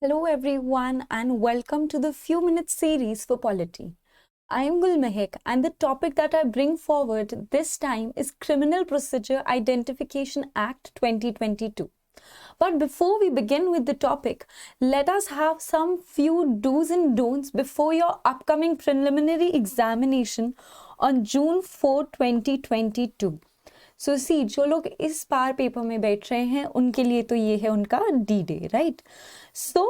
Hello everyone and welcome to the Few Minutes series for Polity. I am Gul Mehak and the topic that I bring forward this time is Criminal Procedure Identification Act 2022. But before we begin with the topic, let us have some few do's and don'ts before your upcoming preliminary examination on June 4, 2022. सो सी जो लोग इस बार paper में बैठ रहे हैं उनके लिए तो ये है उनका D day right so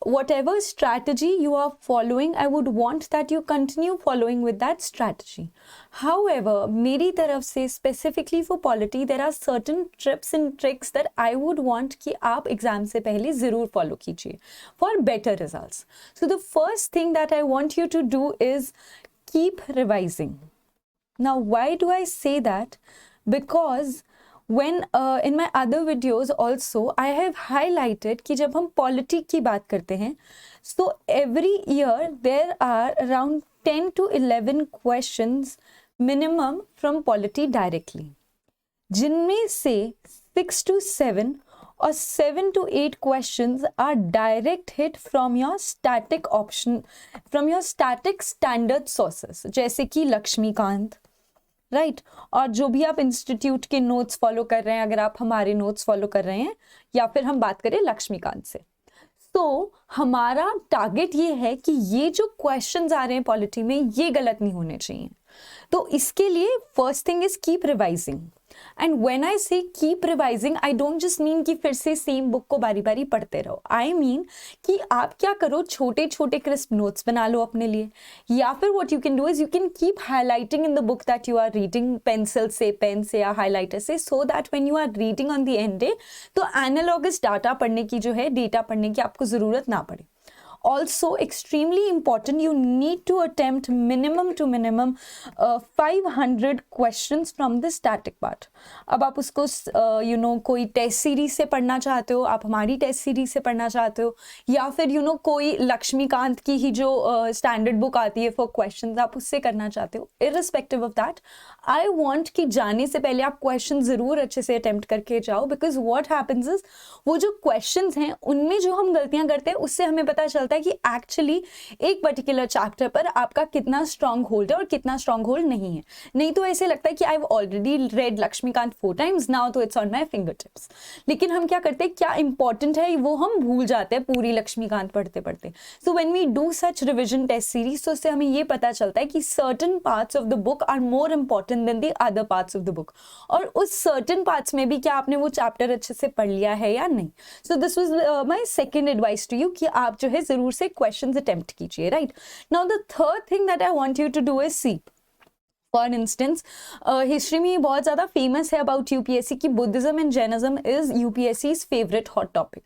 whatever strategy you are following, I would want that you continue following with that strategy. However, मेरी तरफ से specifically for polity, there are certain tips and tricks that I would want कि आप exam से पहले ज़रूर follow कीजिए for better results. So the first thing that I want you to do is keep revising. Now, why do I say that? Because when in my other videos also I have highlighted कि जब हम polity की बात करते हैं, so every year there are around 10 to 11 questions minimum from polity directly, जिनमें से 6 to 7 or 7 to 8 questions are direct hit from your static option, from your static standard sources, जैसे कि लक्ष्मीकांत राइट और जो भी आप इंस्टीट्यूट के नोट्स फॉलो कर रहे हैं, अगर आप हमारे नोट्स फॉलो कर रहे हैं या फिर हम बात करें लक्ष्मीकांत से, तो हमारा टारगेट ये है कि ये जो क्वेश्चंस आ रहे हैं पॉलिटी में ये गलत नहीं होने चाहिए. तो इसके लिए first thing is keep revising. And when I say keep revising, I don't just mean कि फिर से सेम बुक को बारी बारी पढ़ते रहो. आई मीन कि आप क्या करो, छोटे छोटे क्रिस्प नोट्स बना लो अपने लिए, या फिर what you can do is you can keep highlighting in the book that you are reading, pencil से, पेन से या हाईलाइटर से, so that when you are reading on the end day तो एनालॉगस डाटा पढ़ने की जो है, data पढ़ने की आपको ज़रूरत ना पड़े. Also extremely important, you need to attempt minimum 500 questions from the static part. अब आप उसको कोई टेस्ट सीरीज से पढ़ना चाहते हो, आप हमारी टेस्ट सीरीज से पढ़ना चाहते हो, या फिर कोई लक्ष्मीकांत की ही जो स्टैंडर्ड बुक आती है फॉर क्वेश्चंस, आप उससे करना चाहते हो. Irrespective of that, I want कि जाने से पहले आप क्वेश्चन ज़रूर अच्छे से अटेम्प्ट करके जाओ, बिकॉज व्हाट हैपेंस इज वो जो क्वेश्चंस हैं उनमें जो हम गलतियां करते हैं उससे हमें पता चलता है कि एक्चुअली एक पर्टिकुलर चैप्टर पर आपका कितना स्ट्रॉन्ग होल्ड है और कितना स्ट्रॉन्ग होल्ड नहीं है. नहीं तो ऐसे लगता है कि I have already read Lakshmikant 4 times now, तो it's on my fingertips. लेकिन हम क्या करते हैं, क्या इंपॉर्टेंट है वो हम भूल जाते हैं पूरी लक्ष्मीकांत पढ़ते पढ़ते. So when we do such revision test series, तो उससे हमें ये पता चलता है कि certain parts of the book are more important than the other parts of the book, और उस सर्टन पार्ट्स में भी क्या आपने वो चैप्टर अच्छे से पढ़ लिया है या नहीं. So this was my second advice to you कि आप जो है जरूर से क्वेश्चंस अटेम्प्ट कीजिए. Right now the third thing that I want you to do is see, for instance history में बहुत ज़्यादा फेमस है अबाउट यूपीएससी की Buddhism and Jainism is UPSC's favourite hot topic.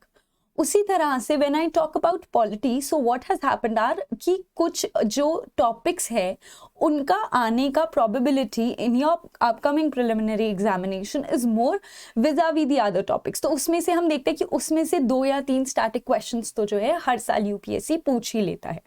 उसी तरह से when I talk about polity, so what has happened are कि कुछ जो टॉपिक्स है उनका आने का probability in your upcoming preliminary examination is more vis-a-vis the other topics. तो उसमें से हम देखते हैं कि उसमें से 2 या 3 स्टैटिक क्वेश्चंस तो जो है हर साल यूपीएससी पूछ ही लेता है.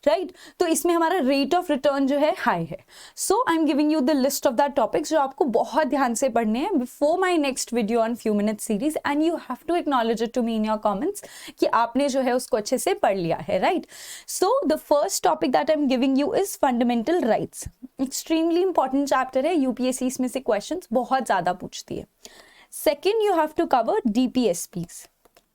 राइट तो इसमें हमारा रेट ऑफ रिटर्न जो है हाई है. So I am giving you the list of that topics जो आपको बहुत ध्यान से पढ़ने हैं before my next video on few minute series, and you have to acknowledge it to me in your comments कि आपने जो है उसको अच्छे से पढ़ लिया है. Right so the first topic that I am giving you is fundamental rights. Extremely important chapter है, यूपीएससी इसमें से क्वेश्चंस बहुत ज्यादा पूछती है. Second, you have to cover DPSPs.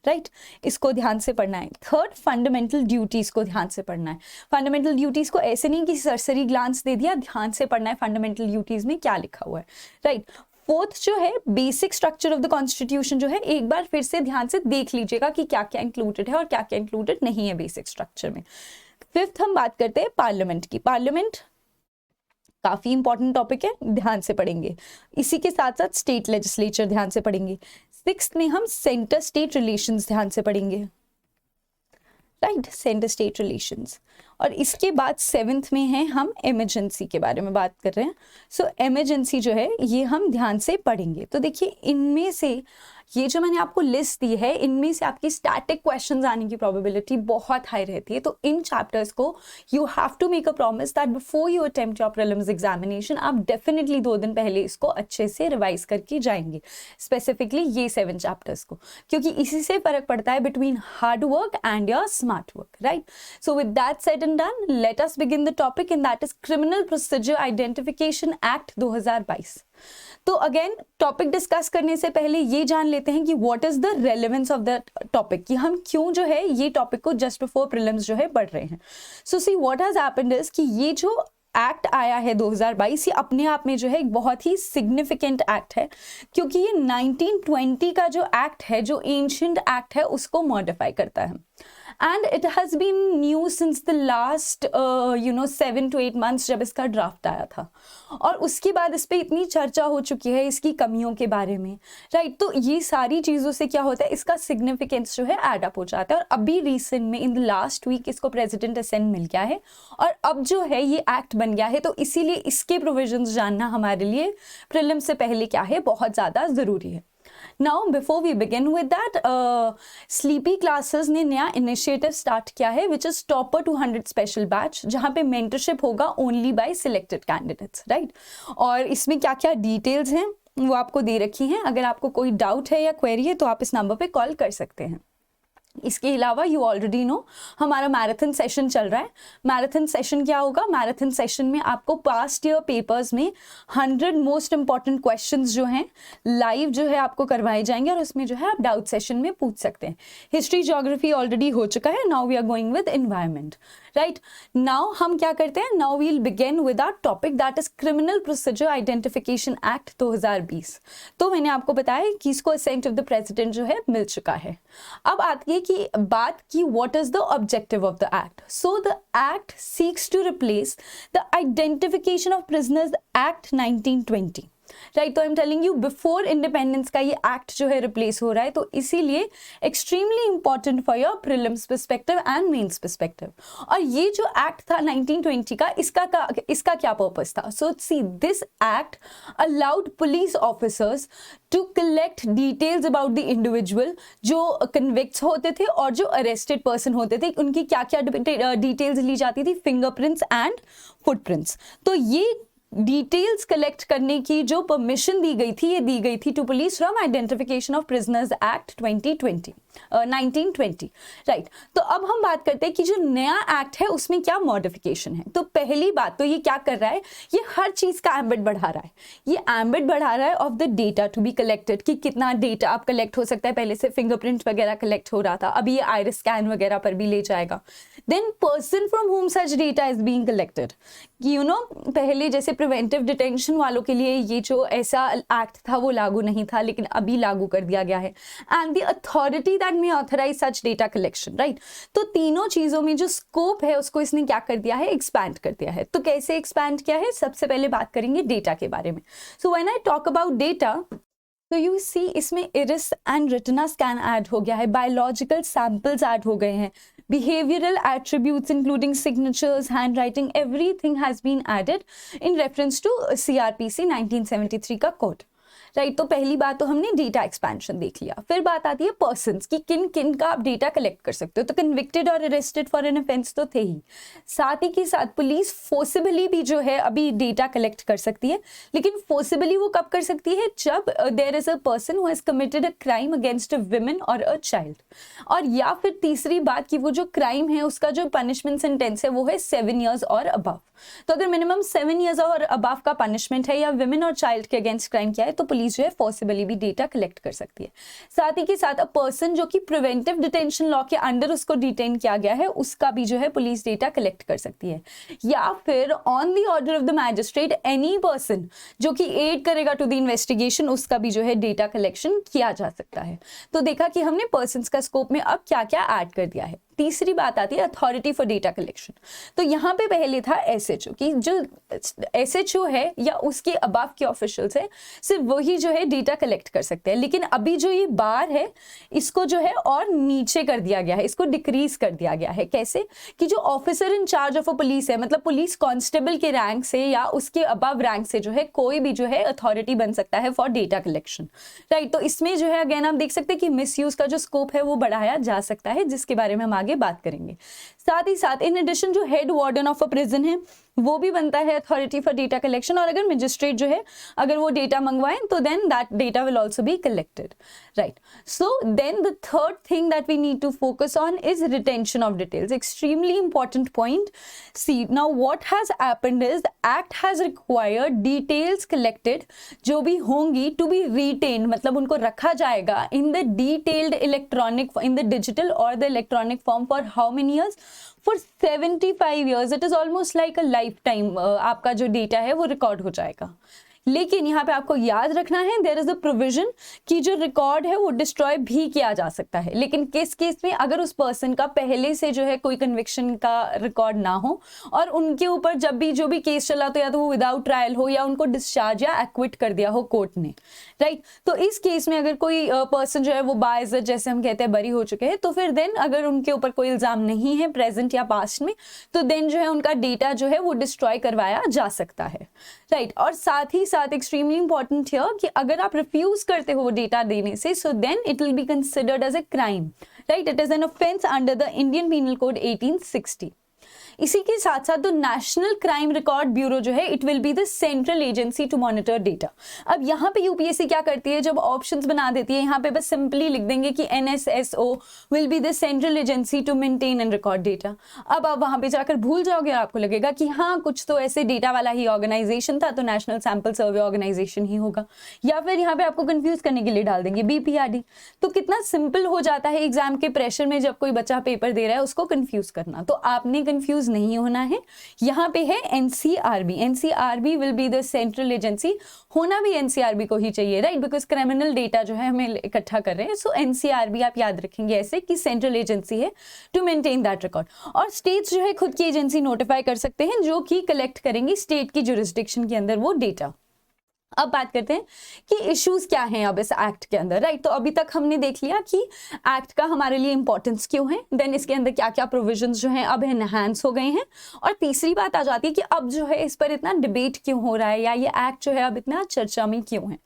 Right इसको ध्यान से पढ़ना है. थर्ड, फंडामेंटल ड्यूटीज को ध्यान से पढ़ना है. फंडामेंटल ड्यूटीज को ऐसे नहीं कि सरसरी ग्लांस दे दिया, ध्यान से पढ़ना है फंडामेंटल ड्यूटीज में क्या लिखा हुआ है. राइट फोर्थ जो है basic structure of the constitution, जो है एक बार फिर से ध्यान से देख लीजिएगा कि क्या क्या इंक्लूडेड है और क्या क्या इंक्लूडेड नहीं है बेसिक स्ट्रक्चर में. फिफ्थ, हम बात करते हैं पार्लियामेंट की. पार्लियामेंट काफी इंपॉर्टेंट टॉपिक है, ध्यान से पढ़ेंगे. इसी के साथ साथ स्टेट लेजिस्लेचर ध्यान से पढ़ेंगे. सिक्स्थ में हम सेंटर स्टेट रिलेशंस ध्यान से पढ़ेंगे. Right centre state relations. और इसके बाद 7th में है हम इमरजेंसी के बारे में बात कर रहे हैं. सो इमरजेंसी जो है ये हम ध्यान से पढ़ेंगे. तो देखिए इनमें से ये जो मैंने आपको लिस्ट दी है इनमें से आपकी स्टैटिक क्वेश्चंस आने की प्रोबेबिलिटी बहुत हाई रहती है। तो इन चैप्टर्स को you have to make a promise that before you attempt your prelims examination आप डेफिनेटली 2 दिन पहले इसको अच्छे से रिवाइज करके जाएंगे, स्पेसिफिकली ये 7 चैप्टर्स को, क्योंकि इसी से फर्क पड़ता है between hard work and your smart work, right. So with that said and done, let us begin the topic and that is criminal procedure identification act 2022। तो अगेन टॉपिक डिस्कस करने से पहले ये जान लेते हैं कि what is the relevance of the topic, कि हम क्यों जो है ये टॉपिक को जस्ट बिफोर प्रीलिम्स जो है पढ़ रहे हैं। So see what has happened is कि ये जो एक्ट आया है 2022 ये अपने आप में जो है एक बहुत ही सिग्निफिकेंट एक्ट है, क्योंकि ये 1920 का जो एक्ट है, जो एंशिएंट एक्ट है, उसको मॉडिफाई करता है। And it has been new since the last 7 to 8 months जब इसका ड्राफ्ट आया था, और उसके बाद इस पर इतनी चर्चा हो चुकी है इसकी कमियों के बारे में, राइट। तो ये सारी चीज़ों से क्या होता है, इसका सिग्निफिकेंस जो है एड अप हो जाता है। और अभी रिसेंट में इन द लास्ट वीक इसको प्रेसिडेंट असेंट मिल गया है और अब जो है ये एक्ट बन गया है। तो इसीलिए इसके प्रोविजंस जानना हमारे लिए प्रीलिम से पहले क्या है, बहुत ज़्यादा ज़रूरी है। Now before we begin with that, sleepy classes ने नया इनिशिएटिव स्टार्ट किया है which is topper 200 special batch, जहाँ पे मेंटरशिप होगा only by selected candidates, right. और इसमें क्या क्या डिटेल्स हैं वो आपको दे रखी हैं। अगर आपको कोई डाउट है या क्वेरी है तो आप इस नंबर पे कॉल कर सकते हैं। इसके अलावा यू ऑलरेडी नो हमारा मैराथन सेशन चल रहा है। मैराथन सेशन क्या होगा, मैराथन सेशन में आपको पास्ट ईयर पेपर्स में 100 मोस्ट इंपॉर्टेंट क्वेश्चंस जो हैं लाइव जो है आपको करवाए जाएंगे और उसमें जो है आप डाउट सेशन में पूछ सकते हैं। हिस्ट्री ज्योग्राफी ऑलरेडी हो चुका है, now we are going with environment, right. Now हम क्या करते हैं, now we'll begin with our topic that is criminal procedure identification act 2020। तो मैंने आपको बताया कि इसको असेंट ऑफ द प्रेसिडेंट जो है मिल चुका है। अब आती है कि बात की what is the objective of the act. So the act seeks to replace the identification of prisoners act 1920, right. तो I am telling you before independence का ये एक्ट जो है रिप्लेस हो रहा है, तो इसीलिए extremely important for your prelims perspective and mains perspective. और ये जो एक्ट था 1920 का, इसका क्या पर्पस था। So see this act allowed police officers to collect details about the individual जो कन्विक्ट्स होते थे और जो अरेस्टेड पर्सन होते थे, उनकी क्या क्या डिटेल्स ली जाती थी, फिंगरप्रिंट्स एंड फुटप्रिंट्स। तो ये डिटेल्स कलेक्ट करने की जो परमिशन दी गई थी, ये दी गई थी to police from identification of prisoners act 1920, right. तो अब हम बात करते हैं कि जो नया एक्ट है उसमें क्या मॉडिफिकेशन है। तो पहली बात तो ये क्या कर रहा है, ये हर चीज का एम्बिट बढ़ा रहा है। ये एम्बिट बढ़ा रहा है of the data to be collected, कि कितना डेटा आप कलेक्ट हो सकता है। पहले से फिंगरप्रिंट वगैरह कलेक्ट हो रहा था, अभी ये आइरिस स्कैन वगैरह पर भी ले जाएगा। Then person from home such data is being collected, कि पहले जैसे प्रिवेंटिव डिटेंशन वालों के लिए ये जो ऐसा एक्ट था वो लागू नहीं था, लेकिन अभी लागू कर दिया गया है। And the authority that may authorize such data collection, right. तो तीनों चीजों में जो स्कोप है उसको इसने क्या कर दिया है, एक्सपैंड कर दिया है। तो कैसे एक्सपैंड किया है, सबसे पहले बात करेंगे डेटा के बारे में। So when I talk about data, तो यू सी इसमें iris and retina scan add हो गया है, बायोलॉजिकल सैंपल्स ऐड हो गए हैं, behavioral attributes including signatures, handwriting, everything has been added in reference to CRPC 1973 का कोड, राइट। तो पहली बात तो हमने डेटा एक्सपेंशन देख लिया। फिर बात आती है पर्सन्स की, किन किन का आप डेटा कलेक्ट कर सकते हो। तो कन्विक्टेड और अरेस्टेड फॉर एन ऑफेंस तो थे ही, साथ ही के साथ पुलिस फोर्सिबली भी जो है अभी डेटा कलेक्ट कर सकती है, लेकिन फोर्सिबली वो कब कर सकती है, जब there is a person who has committed a crime against a women और अ चाइल्ड। और या फिर तीसरी बात कि वो जो क्राइम है उसका जो पनिशमेंट सेंटेंस है वो है 7 years और अबव। तो अगर मिनिमम 7 years और अबव का पनिशमेंट है या विमेन और चाइल्ड के अगेंस्ट क्राइम किया है, तो पुलिस जो है फोर्सिबली भी डेटा कलेक्ट कर सकती है। साथ ही के साथ अ पर्सन जो कि प्रिवेंटिव डिटेंशन लॉ के अंडर उसको डिटेन किया गया है, उसका भी जो है पुलिस डेटा कलेक्ट कर सकती है। या फिर on the order of the magistrate any person जो कि एड करेगा टू द इन्वेस्टिगेशन, उसका भी जो है डेटा कलेक्शन किया जा सकता है। तो देखा कि हमने पर्सन्स का स्कोप में अब क्या क्या ऐड कर दिया है। तीसरी बात आती है अथॉरिटी फॉर डेटा कलेक्शन। तो यहाँ पे पहले था एसएचओ, कि जो एसएचओ है या उसके अबव के ऑफिशियल्स है, सिर्फ वही भी जो है डेटा कलेक्ट कर सकते हैं। लेकिन अभी जो ये बार है इसको जो है और नीचे कर दिया गया है, इसको डिक्रीज कर दिया गया है। कैसे कि जो officer in charge of a police है, मतलब पुलिस कांस्टेबल के रैंक से या उसके अबव रैंक से जो है कोई भी जो है अथॉरिटी बन सकता है फॉर डेटा कलेक्शन, राइट। तो इसमें जो है अगेन आप देख सकते हैं कि मिसयूज का जो स्कोप है वो बढ़ाया जा सकता है, जिसके बारे में हम आगे बात करेंगे। साथ ही साथ इन एडिशन जो head warden of a prison है वो भी बनता है अथॉरिटी फॉर डेटा कलेक्शन, और अगर मजिस्ट्रेट जो है अगर वो डेटा मंगवाएं तो then that data will also be collected, right. So then the third thing that we need to focus on is retention of details, extremely important point. See now what has happened is act has required details collected जो भी होंगी to be written, मतलब उनको रखा जाएगा in the detailed electronic, in the digital और the electronic form for how many years, for 75 years. It is almost like a life time आपका जो डेटा है वो रिकॉर्ड हो जाएगा। लेकिन यहाँ पे आपको याद रखना है देयर इज अ प्रोविजन कि जो रिकॉर्ड है वो डिस्ट्रॉय भी किया जा सकता है। लेकिन किस केस में, अगर उस पर्सन का पहले से जो है कोई कन्विक्शन का रिकॉर्ड ना हो और उनके ऊपर जब भी जो भी केस चला तो या तो वो विदाउट ट्रायल हो या उनको डिस्चार्ज या एक्विट कर दिया हो कोर्ट ने, राइट। तो इस केस में अगर कोई पर्सन जो है वो बाइज्जत जैसे हम कहते हैं बरी हो चुके हैं, तो फिर देन अगर उनके ऊपर कोई इल्जाम नहीं है प्रेजेंट या पास्ट में, तो देन जो है उनका डेटा जो है वो डिस्ट्रॉय करवाया जा सकता है, राइट। और साथ ही साथ एक्सट्रीमली इंपॉर्टेंट हियर कि अगर आप रिफ्यूज करते हो डेटा देने से, so then it will be considered as a crime, right. It is an offence under the Indian penal code 1860। इसी के साथ साथ the national crime record bureau जो है it will be the central agency to monitor data. अब यहाँ पे UPSC क्या करती है, जब ऑप्शंस बना देती है यहाँ पे बस सिंपली लिख देंगे कि NSSO will be the central agency to maintain and record data. अब आप वहां पे जाकर भूल जाओगे और आपको लगेगा कि हाँ कुछ तो ऐसे डेटा वाला ही ऑर्गेनाइजेशन था, तो नेशनल सैंपल सर्वे ऑर्गेनाइजेशन ही होगा, या फिर यहाँ पे आपको कंफ्यूज करने के लिए डाल देंगे बीपीआरडी। तो कितना सिंपल हो जाता है एग्जाम के प्रेशर में जब कोई बच्चा पेपर दे रहा है उसको कंफ्यूज करना। तो आपने कंफ्यूज नहीं होना है। यहाँ पे है NCRB, NCRB will be the central agency, होना भी एनसीआरबी को ही चाहिए, राइट, बिकॉज क्रिमिनल डेटा जो है हमें इकट्ठा कर रहे हैं। सो एनसीआरबी आप याद रखेंगे ऐसे कि सेंट्रल एजेंसी है टू मेंटेन दैट रिकॉर्ड। और स्टेट्स जो है खुद की एजेंसी नोटिफाई कर सकते हैं जो कि कलेक्ट करेंगी स्टेट की जुरिस्डिक्शन के अंदर वो डेटा। अब बात करते हैं कि इश्यूज क्या हैं अब इस एक्ट के अंदर, राइट। तो अभी तक हमने देख लिया कि एक्ट का हमारे लिए इंपॉर्टेंस क्यों है, देन इसके अंदर क्या क्या प्रोविजंस जो हैं अब एनहांस हो गए हैं, और तीसरी बात आ जाती है कि अब जो है इस पर इतना डिबेट क्यों हो रहा है या ये एक्ट जो है अब इतना चर्चा में क्यों है।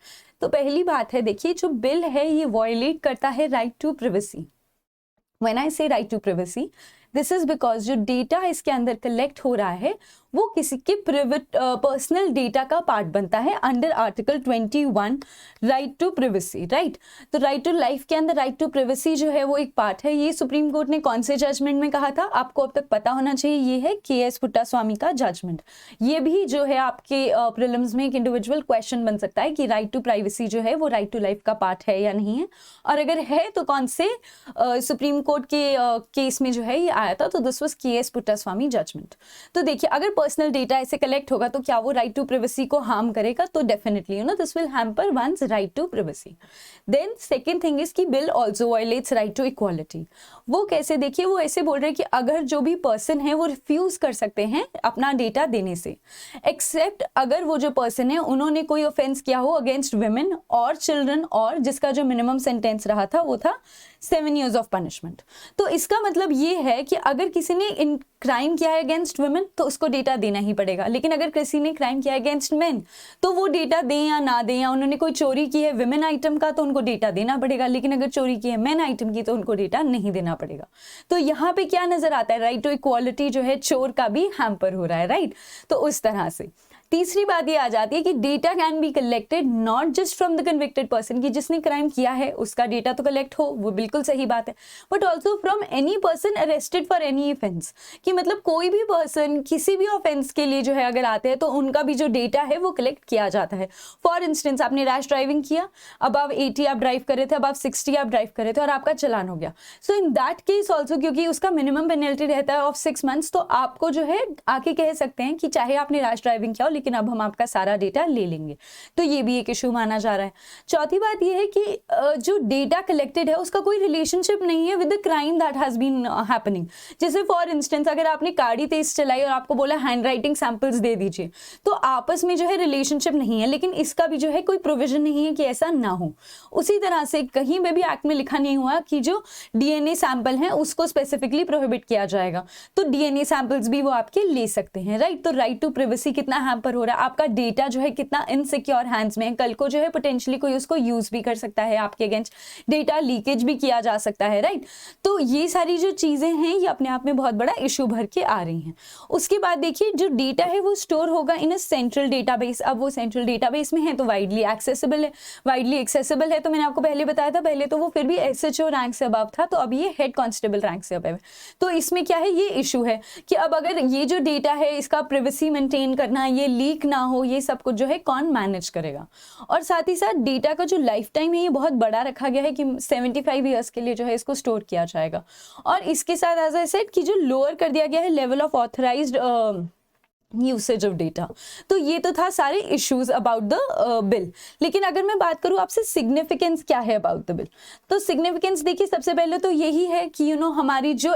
तो पहली बात है, देखिए जो बिल है ये वायलेट करता है right to privacy. When I say right to privacy, this is because जो डेटा इसके अंदर कलेक्ट हो रहा है वो किसी के प्राइवेट पर्सनल डेटा का पार्ट बनता है under article 21 right to privacy, right. तो राइट टू लाइफ के अंदर राइट टू प्रिवेसी जो है वो एक पार्ट है। ये सुप्रीम कोर्ट ने कौन से जजमेंट में कहा था, आपको अब तक पता होना चाहिए, ये है केएस पुट्टास्वामी का जजमेंट। ये भी जो है आपके प्रीलिम्स में एक इंडिविजुअल क्वेश्चन बन सकता है कि राइट टू प्राइवेसी जो है वो राइट टू लाइफ का पार्ट है या नहीं है, और अगर है तो कौन से सुप्रीम कोर्ट के केस में जो है ये आया था। तो this was KS Puttaswamy judgement. तो देखिए अगर पर्सनल डेटा ऐसे कलेक्ट होगा तो क्या वो राइट टू प्राइवेसी को हार्म करेगा, तो definitely you know this will hamper once right to privacy. Then second thing is कि bill also violates right to equality. वो कैसे, देखिए वो ऐसे बोल रहे हैं कि अगर जो भी पर्सन है वो रिफ्यूज कर सकते हैं अपना डेटा देने से, एक्सेप्ट अगर वो जो पर्सन है उन्होंने कोई ऑफेंस किया हो अगेंस्ट वुमेन और चिल्ड्रन, और जिसका जो मिनिमम सेंटेंस रहा था वो था 7 years ऑफ पनिशमेंट। तो इसका मतलब ये है कि अगर किसी ने इन क्राइम किया है अगेंस्ट वुमेन तो उसको डेटा देना ही पड़ेगा, लेकिन अगर किसी ने क्राइम किया है अगेंस्ट मेन तो वो डेटा दें या ना दें, या उन्होंने कोई चोरी की है वुमेन आइटम का तो उनको डेटा देना पड़ेगा, लेकिन अगर चोरी की है मेन आइटम की तो उनको डेटा नहीं देना पड़ेगा। तो यहाँ पे क्या नजर आता है, राइट टू इक्वालिटी जो है चोर का भी हैम्पर हो रहा है, राइट। तो उस तरह से तीसरी बात ये आ जाती है कि data can be collected not just from the convicted person, कि जिसने क्राइम किया है उसका डेटा तो कलेक्ट हो, वो बिल्कुल सही बात है, but also from any person arrested for any offence, कि मतलब कोई भी पर्सन किसी भी ऑफेंस के लिए जो है अगर आते हैं तो उनका भी जो डेटा है वो कलेक्ट किया जाता है। फॉर इंस्टेंस आपने रैश ड्राइविंग किया, अबव 80 आप ड्राइव कर रहे थे, अबव 60 आप ड्राइव कर रहे थे और आपका चलान हो गया, सो इन दैट केस ऑल्सो क्योंकि उसका मिनिमम पेनल्टी रहता है ऑफ 6 months, तो आपको जो है आके कह सकते हैं कि चाहे आपने रैश ड्राइविंग किया हो लेकिन अब हम आपका सारा डेटा ले लेंगे, तो ये भी एक इशू माना जा रहा है। चौथी बात ये है कि जो डेटा कलेक्टेड है उसका कोई रिलेशनशिप नहीं है with the crime that has been happening. जैसे फॉर इंस्टेंस अगर आपने गाड़ी तेज चलाई और आपको बोला हैंड राइटिंग सैंपल्स दे दीजिए, तो आपस में जो है रिलेशनशिप नहीं है, लेकिन इसका भी जो है कोई प्रोविजन नहीं है कि ऐसा ना हो। उसी तरह से कहीं पे भी एक्ट में लिखा नहीं हुआ कि जो डीएनए सैंपल है उसको स्पेसिफिकली प्रोहिबिट किया जाएगा, तो डीएनए सैंपल्स भी वो आपके ले सकते हैं, राइट। तो राइट टू प्राइवेसी कितना हैम्पर हो रहा है, आपका डेटा जो है कितना इनसिक्योर हैंड्स में है, कल को जो है पोटेंशियली कोई उसको यूज भी कर सकता है, आपके अगेंस्ट डेटा लीकेज भी किया जा सकता है, राइट। तो ये सारी जो चीजें हैं ये अपने आप में बहुत बड़ा इशू भर के आ रही हैं। उसके बाद देखिए जो डेटा है वो स्टोर होगा इन अ सेंट्रल डेटाबेस। अब वो सेंट्रल डेटाबेस में है तो वाइडली एक्सेसिबल है, वाइडली एक्सेसिबल है तो मैंने आपको पहले बताया था, पहले तो वो फिर भी एसएचओ रैंक से अबव था, तो अब ये हेड कांस्टेबल रैंक से अबव है। तो इसमें क्या है, ये इशू है कि अब अगर ये जो डेटा है इसका प्राइवेसी मेंटेन करना, ये लीक ना हो, ये सब कुछ जो है कौन मैनेज करेगा। और साथ ही साथ डेटा का जो लाइफ टाइम है ये बहुत बड़ा रखा गया है कि 75 ईयर्स के लिए जो है इसको स्टोर किया जाएगा। और इसके साथ एज आई सेड कि जो लोअर कर दिया गया है level of authorised usage of data. तो ये तो था सारे इश्यूज अबाउट द बिल। लेकिन अगर मैं बात करूँ आपसे सिग्निफिकेंस क्या है अबाउट द बिल, तो सिग्निफिकेंस देखिए सबसे पहले तो यही है कि हमारी जो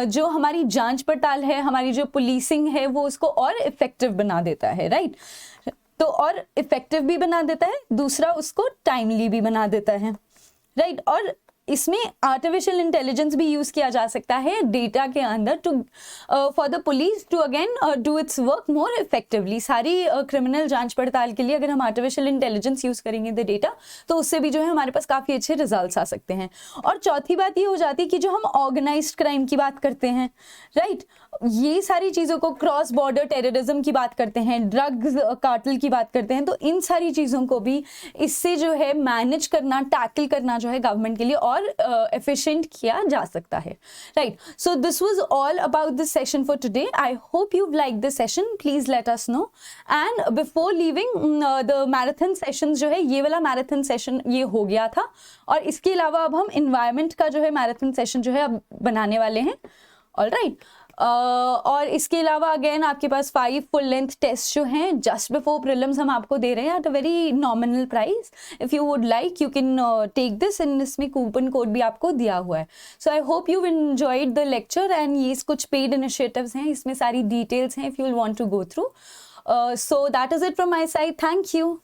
जो हमारी जांच पड़ताल है, हमारी जो पुलिसिंग है वो उसको और इफेक्टिव बना देता है, राइट। तो और इफेक्टिव भी बना देता है, दूसरा उसको टाइमली भी बना देता है, राइट। और इसमें आर्टिफिशियल इंटेलिजेंस भी यूज किया जा सकता है डेटा के अंदर to for the police to again do its work more effectively. सारी क्रिमिनल जांच पड़ताल के लिए अगर हम आर्टिफिशियल इंटेलिजेंस यूज करेंगे द डेटा, तो उससे भी जो है हमारे पास काफी अच्छे रिजल्ट्स आ सकते हैं। और चौथी बात ये हो जाती है कि जो हम ऑर्गेनाइज्ड क्राइम की बात करते हैं, राइट, ये सारी चीजों को, क्रॉस बॉर्डर टेररिज्म की बात करते हैं, ड्रग्स कार्टेल की बात करते हैं, तो इन सारी चीजों को भी इससे जो है मैनेज करना, टैकल करना जो है गवर्नमेंट के लिए और efficient किया जा सकता है, right? So this was all about this session for today. I hope you've liked this session. Please let us know. And before leaving the marathon sessions जो है, ये वाला marathon session ये हो गया था, और इसके अलावा अब हम environment का जो है marathon session जो है अब बनाने वाले हैं, all right? और इसके अलावा अगेन आपके पास 5 फुल लेंथ टेस्ट जो हैं जस्ट बिफोर प्रीलिम्स हम आपको दे रहे हैं at a very nominal price. If you would like you can take this, and इसमें कूपन कोड भी आपको दिया हुआ है। So I hope you enjoyed the lecture, and ये कुछ पेड इनिशिएटिव्स हैं, इसमें सारी डिटेल्स हैं if you will want to go through. So that is it from my side. Thank you.